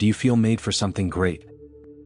Do you feel made for something great,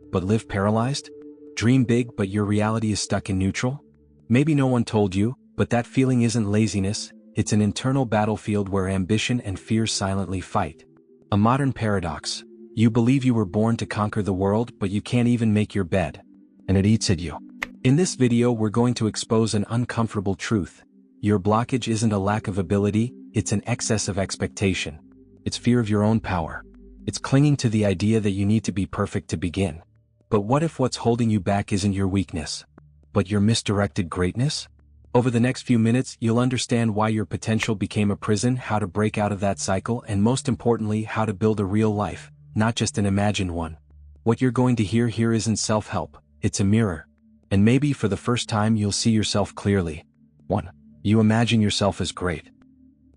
but live paralyzed? Dream big but your reality is stuck in neutral? Maybe no one told you, but that feeling isn't laziness, it's an internal battlefield where ambition and fear silently fight. A modern paradox. You believe you were born to conquer the world, but you can't even make your bed, and it eats at you. In this video we're going to expose an uncomfortable truth. Your blockage isn't a lack of ability, it's an excess of expectation. It's fear of your own power. It's clinging to the idea that you need to be perfect to begin. But what if what's holding you back isn't your weakness, but your misdirected greatness? Over the next few minutes, you'll understand why your potential became a prison, how to break out of that cycle, and most importantly, how to build a real life, not just an imagined one. What you're going to hear here isn't self-help, it's a mirror. And maybe for the first time you'll see yourself clearly. 1. You imagine yourself as great,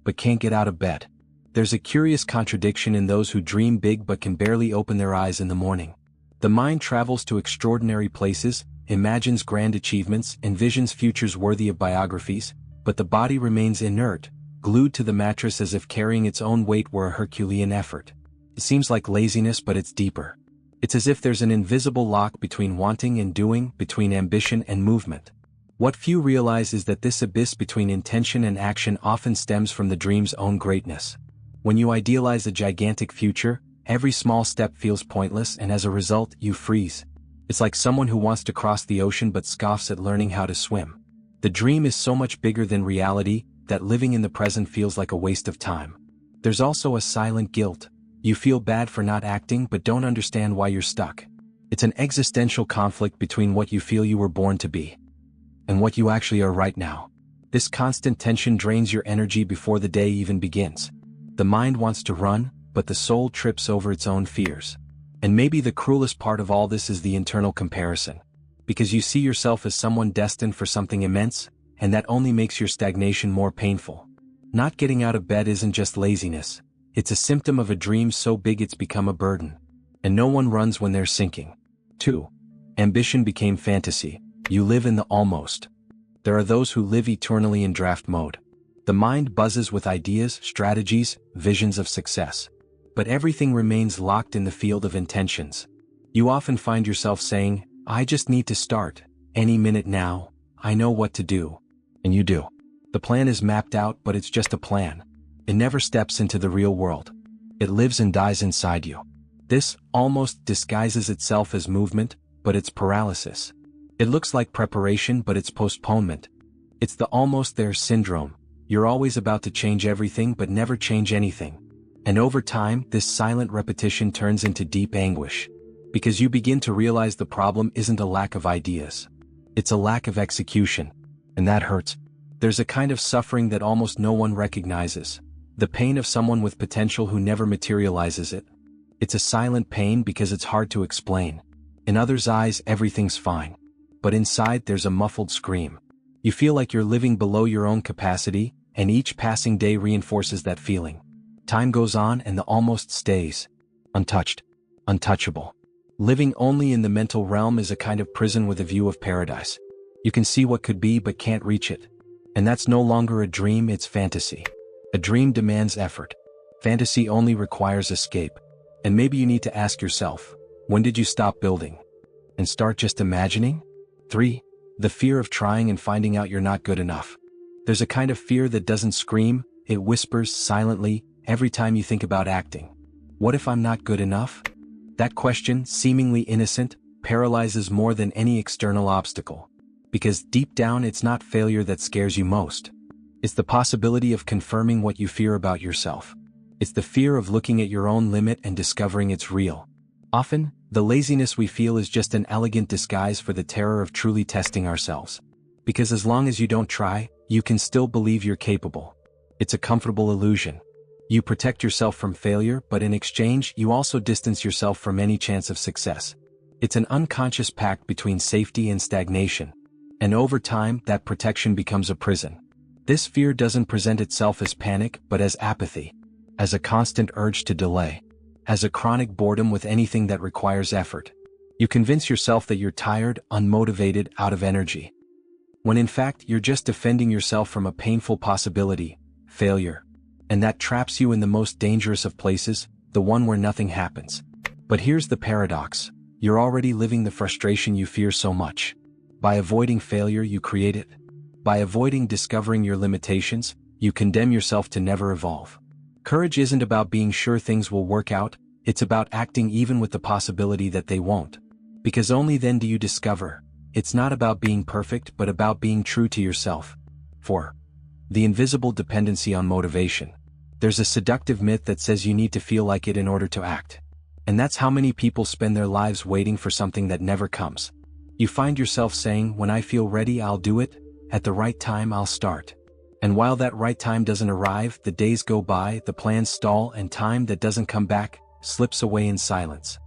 but can't get out of bed. There's a curious contradiction in those who dream big but can barely open their eyes in the morning. The mind travels to extraordinary places, imagines grand achievements, envisions futures worthy of biographies, but the body remains inert, glued to the mattress as if carrying its own weight were a Herculean effort. It seems like laziness, but it's deeper. It's as if there's an invisible lock between wanting and doing, between ambition and movement. What few realize is that this abyss between intention and action often stems from the dream's own greatness. When you idealize a gigantic future, every small step feels pointless, and as a result, you freeze. It's like someone who wants to cross the ocean but scoffs at learning how to swim. The dream is so much bigger than reality that living in the present feels like a waste of time. There's also a silent guilt. You feel bad for not acting but don't understand why you're stuck. It's an existential conflict between what you feel you were born to be and what you actually are right now. This constant tension drains your energy before the day even begins. The mind wants to run, but the soul trips over its own fears. And maybe the cruelest part of all this is the internal comparison. Because you see yourself as someone destined for something immense, and that only makes your stagnation more painful. Not getting out of bed isn't just laziness. It's a symptom of a dream so big it's become a burden. And no one runs when they're sinking. 2. Ambition became fantasy. You live in the almost. There are those who live eternally in draft mode. The mind buzzes with ideas, strategies, visions of success. But everything remains locked in the field of intentions. You often find yourself saying, I just need to start, any minute now, I know what to do. And you do. The plan is mapped out, but it's just a plan. It never steps into the real world. It lives and dies inside you. This almost disguises itself as movement, but it's paralysis. It looks like preparation, but it's postponement. It's the almost there syndrome. You're always about to change everything but never change anything. And over time, this silent repetition turns into deep anguish. Because you begin to realize the problem isn't a lack of ideas. It's a lack of execution. And that hurts. There's a kind of suffering that almost no one recognizes. The pain of someone with potential who never materializes it. It's a silent pain because it's hard to explain. In others' eyes, everything's fine. But inside, there's a muffled scream. You feel like you're living below your own capacity, and each passing day reinforces that feeling. Time goes on and the almost stays. Untouched. Untouchable. Living only in the mental realm is a kind of prison with a view of paradise. You can see what could be but can't reach it. And that's no longer a dream, it's fantasy. A dream demands effort. Fantasy only requires escape. And maybe you need to ask yourself, when did you stop building? And start just imagining? 3. The fear of trying and finding out you're not good enough. There's a kind of fear that doesn't scream, it whispers silently every time you think about acting. What if I'm not good enough? That question, seemingly innocent, paralyzes more than any external obstacle. Because deep down it's not failure that scares you most. It's the possibility of confirming what you fear about yourself. It's the fear of looking at your own limit and discovering it's real. Often, the laziness we feel is just an elegant disguise for the terror of truly testing ourselves. Because as long as you don't try, you can still believe you're capable. It's a comfortable illusion. You protect yourself from failure, but in exchange, you also distance yourself from any chance of success. It's an unconscious pact between safety and stagnation. And over time, that protection becomes a prison. This fear doesn't present itself as panic, but as apathy. As a constant urge to delay. As a chronic boredom with anything that requires effort. You convince yourself that you're tired, unmotivated, out of energy. When in fact, you're just defending yourself from a painful possibility, failure. And that traps you in the most dangerous of places, the one where nothing happens. But here's the paradox. You're already living the frustration you fear so much. By avoiding failure, you create it. By avoiding discovering your limitations, you condemn yourself to never evolve. Courage isn't about being sure things will work out, it's about acting even with the possibility that they won't. Because only then do you discover, it's not about being perfect but about being true to yourself. 4. The invisible dependency on motivation. There's a seductive myth that says you need to feel like it in order to act. And that's how many people spend their lives waiting for something that never comes. You find yourself saying, when I feel ready, I'll do it, at the right time I'll start. And while that right time doesn't arrive, the days go by, the plans stall, and time that doesn't come back slips away in silence.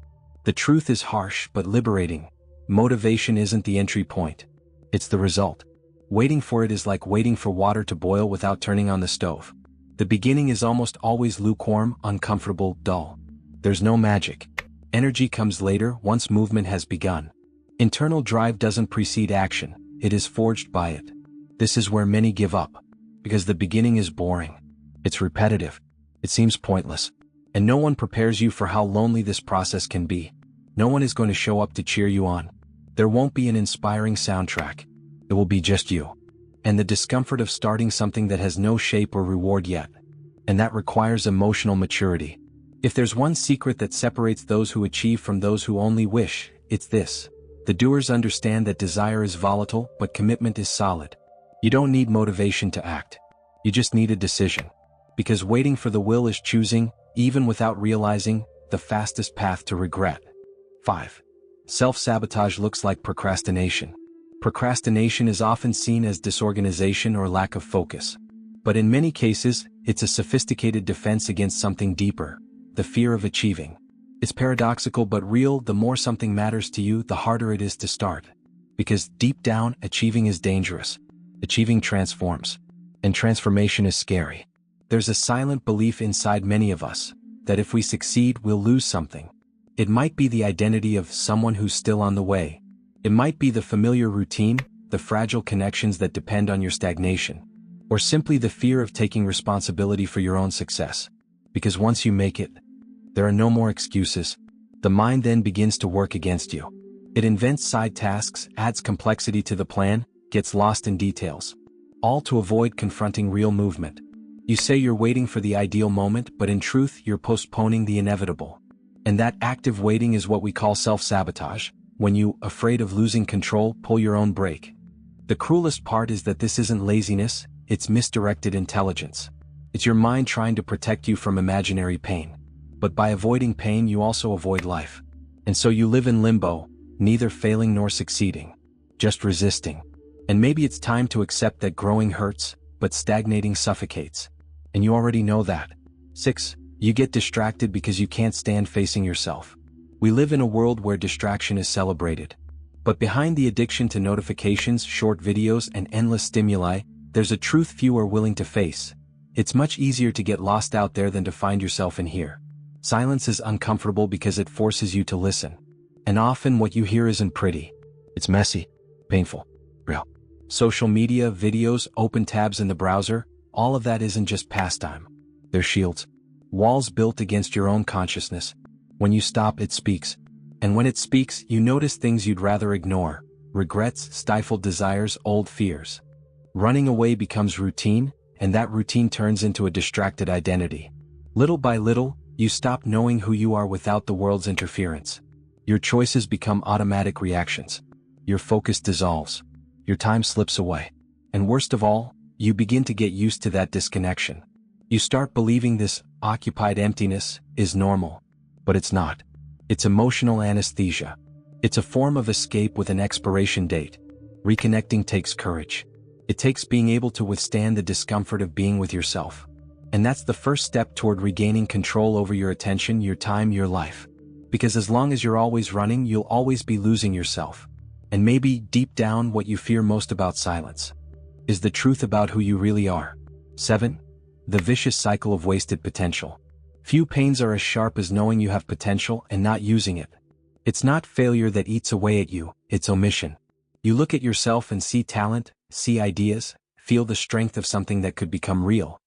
The truth is harsh but liberating. Motivation isn't the entry point. It's the result. Waiting for it is like waiting for water to boil without turning on the stove. The beginning is almost always lukewarm, uncomfortable, dull. There's no magic. Energy comes later, once movement has begun. Internal drive doesn't precede action, it is forged by it. This is where many give up. Because the beginning is boring. It's repetitive. It seems pointless. And no one prepares you for how lonely this process can be. No one is going to show up to cheer you on. There won't be an inspiring soundtrack. It will be just you. And the discomfort of starting something that has no shape or reward yet. And that requires emotional maturity. If there's one secret that separates those who achieve from those who only wish, it's this. The doers understand that desire is volatile, but commitment is solid. You don't need motivation to act. You just need a decision. Because waiting for the will is choosing, even without realizing, the fastest path to regret. 5. Self-sabotage looks like procrastination. Procrastination is often seen as disorganization or lack of focus. But in many cases, it's a sophisticated defense against something deeper. The fear of achieving. It's paradoxical but real. The more something matters to you, the harder it is to start. Because deep down, achieving is dangerous. Achieving transforms. And transformation is scary. There's a silent belief inside many of us that if we succeed, we'll lose something. It might be the identity of someone who's still on the way. It might be the familiar routine, the fragile connections that depend on your stagnation. Or simply the fear of taking responsibility for your own success. Because once you make it, there are no more excuses. The mind then begins to work against you. It invents side tasks, adds complexity to the plan, gets lost in details. All to avoid confronting real movement. You say you're waiting for the ideal moment, but in truth, you're postponing the inevitable. And that active waiting is what we call self-sabotage, when you, afraid of losing control, pull your own brake. The cruelest part is that this isn't laziness, it's misdirected intelligence. It's your mind trying to protect you from imaginary pain. But by avoiding pain, you also avoid life. And so you live in limbo, neither failing nor succeeding. Just resisting. And maybe it's time to accept that growing hurts, but stagnating suffocates. And you already know that. 6. You get distracted because you can't stand facing yourself. We live in a world where distraction is celebrated. But behind the addiction to notifications, short videos, and endless stimuli, there's a truth few are willing to face. It's much easier to get lost out there than to find yourself in here. Silence is uncomfortable because it forces you to listen. And often what you hear isn't pretty. It's messy, painful, real. Social media, videos, open tabs in the browser, all of that isn't just pastime. They're shields. Walls built against your own consciousness. When you stop, it speaks. And when it speaks, you notice things you'd rather ignore. Regrets, stifled desires, old fears. Running away becomes routine, and that routine turns into a distracted identity. Little by little, you stop knowing who you are without the world's interference. Your choices become automatic reactions. Your focus dissolves. Your time slips away. And worst of all, you begin to get used to that disconnection. You start believing this occupied emptiness is normal. But it's not. It's emotional anesthesia. It's a form of escape with an expiration date. Reconnecting takes courage. It takes being able to withstand the discomfort of being with yourself. And that's the first step toward regaining control over your attention, your time, your life. Because as long as you're always running, you'll always be losing yourself. And maybe, deep down, what you fear most about silence is the truth about who you really are. 7. The vicious cycle of wasted potential. Few pains are as sharp as knowing you have potential and not using it. It's not failure that eats away at you, it's omission. You look at yourself and see talent, see ideas, feel the strength of something that could become real,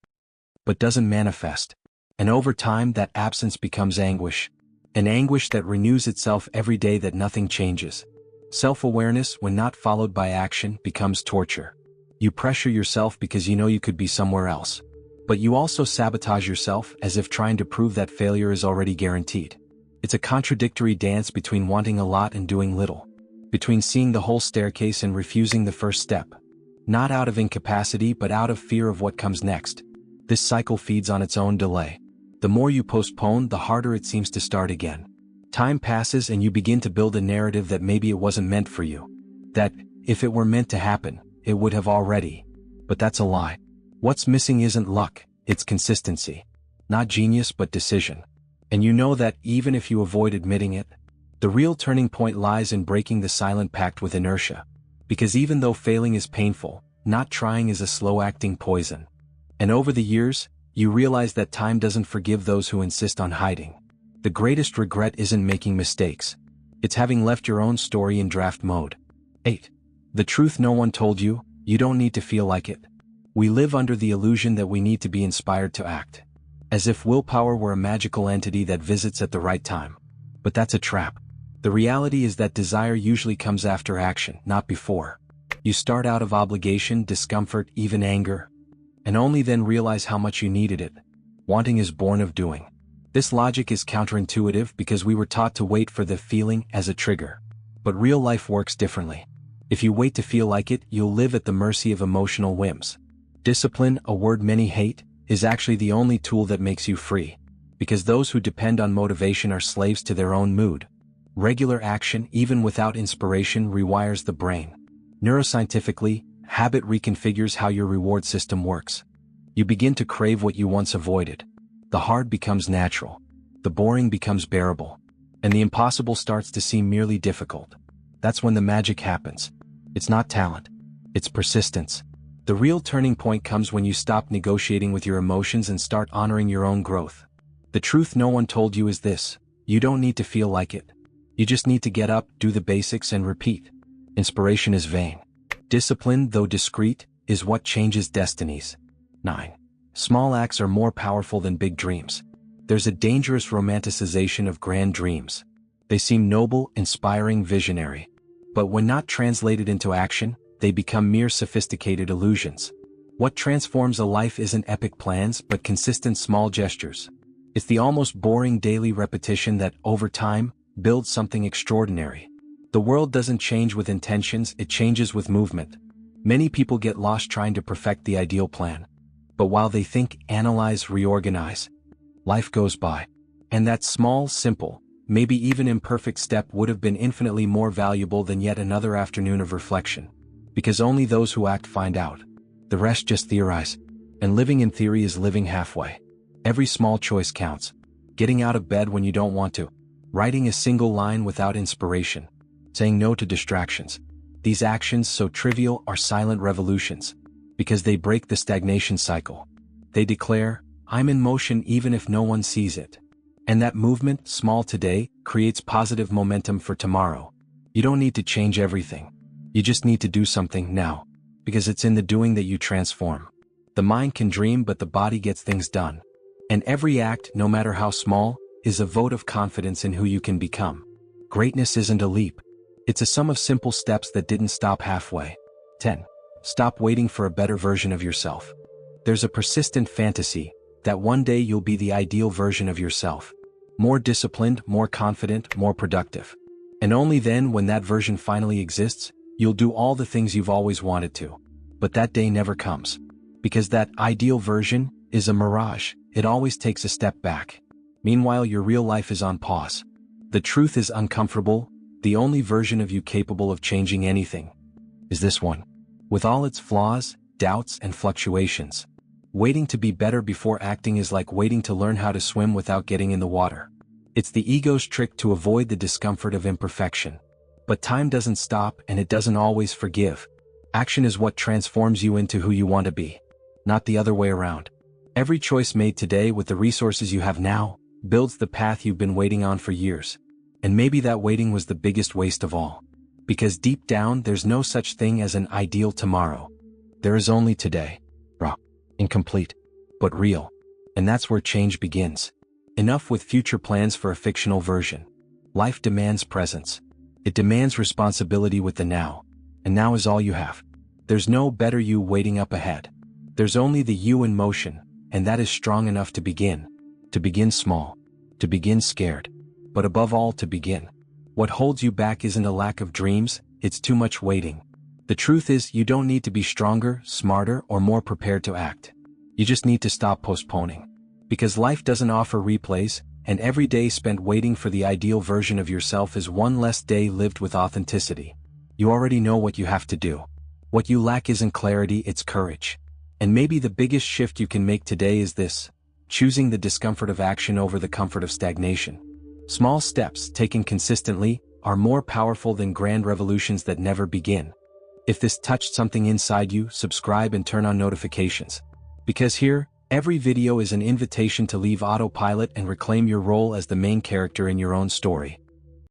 but doesn't manifest. And over time, that absence becomes anguish. An anguish that renews itself every day that nothing changes. Self-awareness, when not followed by action, becomes torture. You pressure yourself because you know you could be somewhere else. But you also sabotage yourself as if trying to prove that failure is already guaranteed. It's a contradictory dance between wanting a lot and doing little. Between seeing the whole staircase and refusing the first step. Not out of incapacity but out of fear of what comes next. This cycle feeds on its own delay. The more you postpone, the harder it seems to start again. Time passes and you begin to build a narrative that maybe it wasn't meant for you. That, if it were meant to happen, it would have already. But that's a lie. What's missing isn't luck, it's consistency. Not genius but decision. And you know that even if you avoid admitting it. The real turning point lies in breaking the silent pact with inertia. Because even though failing is painful, not trying is a slow-acting poison. And over the years, you realize that time doesn't forgive those who insist on hiding. The greatest regret isn't making mistakes. It's having left your own story in draft mode. 8. The truth no one told you, you don't need to feel like it. We live under the illusion that we need to be inspired to act. As if willpower were a magical entity that visits at the right time. But that's a trap. The reality is that desire usually comes after action, not before. You start out of obligation, discomfort, even anger. And only then realize how much you needed it. Wanting is born of doing. This logic is counterintuitive because we were taught to wait for the feeling as a trigger. But real life works differently. If you wait to feel like it, you'll live at the mercy of emotional whims. Discipline, a word many hate, is actually the only tool that makes you free. Because those who depend on motivation are slaves to their own mood. Regular action, even without inspiration, rewires the brain. Neuroscientifically, habit reconfigures how your reward system works. You begin to crave what you once avoided. The hard becomes natural. The boring becomes bearable. And the impossible starts to seem merely difficult. That's when the magic happens. It's not talent. It's persistence. The real turning point comes when you stop negotiating with your emotions and start honoring your own growth. The truth no one told you is this: you don't need to feel like it. You just need to get up, do the basics, and repeat. Inspiration is vain. Discipline, though discreet, is what changes destinies. 9. Small acts are more powerful than big dreams. There's a dangerous romanticization of grand dreams. They seem noble, inspiring, visionary. But when not translated into action, they become mere sophisticated illusions. What transforms a life isn't epic plans but consistent small gestures. It's the almost boring daily repetition that, over time, builds something extraordinary. The world doesn't change with intentions, it changes with movement. Many people get lost trying to perfect the ideal plan. But while they think, analyze, reorganize, life goes by. And that small, simple, maybe even imperfect step would have been infinitely more valuable than yet another afternoon of reflection. Because only those who act find out. The rest just theorize. And living in theory is living halfway. Every small choice counts. Getting out of bed when you don't want to. Writing a single line without inspiration. Saying no to distractions. These actions, so trivial, are silent revolutions. Because they break the stagnation cycle. They declare, I'm in motion even if no one sees it. And that movement, small today, creates positive momentum for tomorrow. You don't need to change everything. You just need to do something now. Because it's in the doing that you transform. The mind can dream but the body gets things done. And every act, no matter how small, is a vote of confidence in who you can become. Greatness isn't a leap. It's a sum of simple steps that didn't stop halfway. 10. Stop waiting for a better version of yourself. There's a persistent fantasy that one day you'll be the ideal version of yourself. More disciplined, more confident, more productive. And only then, when that version finally exists, you'll do all the things you've always wanted to. But that day never comes. Because that ideal version is a mirage. It always takes a step back. Meanwhile, your real life is on pause. The truth is uncomfortable. The only version of you capable of changing anything is this one. With all its flaws, doubts, and fluctuations. Waiting to be better before acting is like waiting to learn how to swim without getting in the water. It's the ego's trick to avoid the discomfort of imperfection. But time doesn't stop and it doesn't always forgive. Action is what transforms you into who you want to be. Not the other way around. Every choice made today with the resources you have now builds the path you've been waiting on for years. And maybe that waiting was the biggest waste of all. Because deep down, there's no such thing as an ideal tomorrow. There is only today. Raw, incomplete, but real. And that's where change begins. Enough with future plans for a fictional version. Life demands presence. It demands responsibility with the now. And now is all you have. There's no better you waiting up ahead. There's only the you in motion, and that is strong enough to begin. To begin small. To begin scared. But above all, to begin. What holds you back isn't a lack of dreams, it's too much waiting. The truth is, you don't need to be stronger, smarter, or more prepared to act. You just need to stop postponing. Because life doesn't offer replays, and every day spent waiting for the ideal version of yourself is one less day lived with authenticity. You already know what you have to do. What you lack isn't clarity, it's courage. And maybe the biggest shift you can make today is this: choosing the discomfort of action over the comfort of stagnation. Small steps, taken consistently, are more powerful than grand revolutions that never begin. If this touched something inside you, subscribe and turn on notifications. Because here, every video is an invitation to leave autopilot and reclaim your role as the main character in your own story.